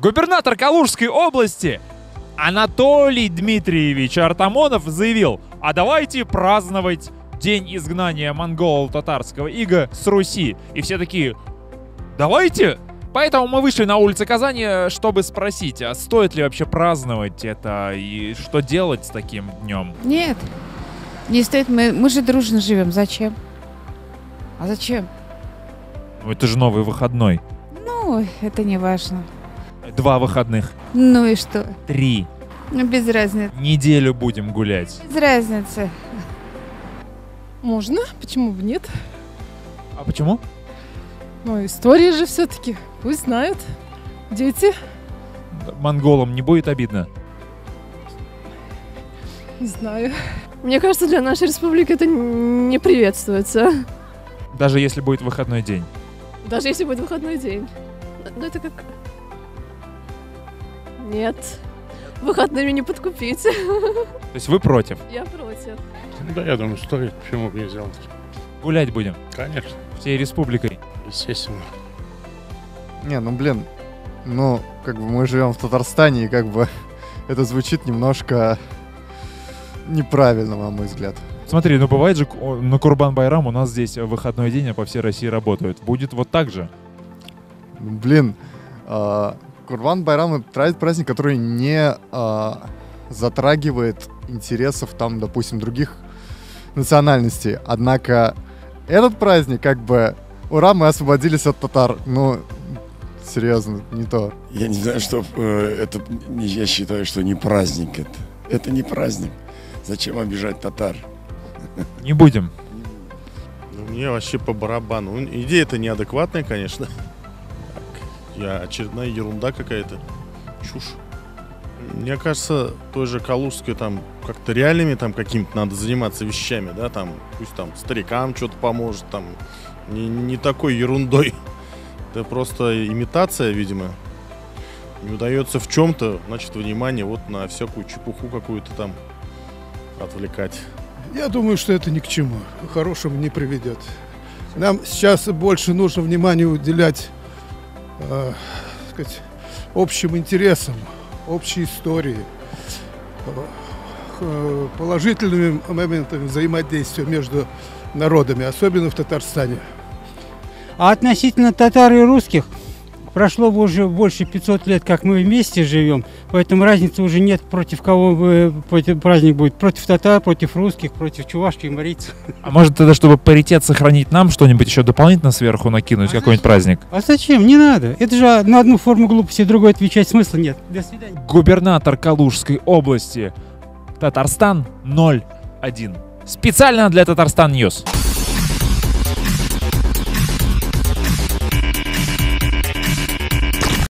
Губернатор Калужской области Анатолий Дмитриевич Артамонов заявил: а давайте праздновать день изгнания монголо-татарского ига с Руси. И все такие: давайте. Поэтому мы вышли на улицы Казани, чтобы спросить, а стоит ли вообще праздновать это и что делать с таким днем? Нет, не стоит. Мы же дружно живем. Зачем? А зачем? Ну, это же новый выходной. Ну, это не важно. 2 выходных. Ну и что? 3. Ну, без разницы. Неделю будем гулять. Без разницы. Можно, почему бы нет? А почему? Ну, история же все-таки. Пусть знают. Дети. Монголам не будет обидно? Не знаю. Мне кажется, для нашей республики это не приветствуется. Даже если будет выходной день. Даже если будет выходной день. Ну это как... Нет. Выходными не подкупить. То есть вы против? Я против. Да, я думаю, стоит. Почему бы не сделать? Гулять будем? Конечно. Всей республикой? Естественно. Не, ну блин, ну как бы мы живем в Татарстане, и как бы это звучит немножко неправильно, на мой взгляд. Смотри, ну бывает же на Курбан-Байрам у нас здесь выходной день, а по всей России работают. Будет вот так же? Блин, Курбан-Байрам — это праздник, который не затрагивает интересов там, допустим, других национальностей. Однако этот праздник как бы... Ура, мы освободились от татар. Ну, серьезно, не то. Я не знаю, что это... Я считаю, что не праздник это. Это не праздник. Зачем обижать татар? Не будем. Ну, мне вообще по барабану. Идея-то неадекватная, конечно. Очередная ерунда какая-то. Чушь. Мне кажется, той же Калужской там как-то реальными там какими-то надо заниматься вещами, да, там, пусть там старикам что-то поможет, там, не такой ерундой. Это просто имитация, видимо. Не удается в чем-то, значит, внимание вот на всякую чепуху какую-то там отвлекать. Я думаю, что это ни к чему хорошему не приведет. Нам сейчас больше нужно внимание уделять сказать, общим интересам, общей истории, положительными моментами взаимодействия между народами, особенно в Татарстане. А относительно татар и русских, прошло бы уже больше 500 лет, как мы вместе живем, поэтому разницы уже нет, против кого праздник будет. Против татар, против русских, против чувашки и марийцев. А может тогда, чтобы паритет сохранить, нам что-нибудь еще дополнительно сверху накинуть, какой-нибудь праздник? А зачем? Не надо. Это же на одну форму глупости, другой отвечать смысла нет. До свидания. Губернатор Калужской области. Татарстан 01. Специально для Татарстан Ньюс.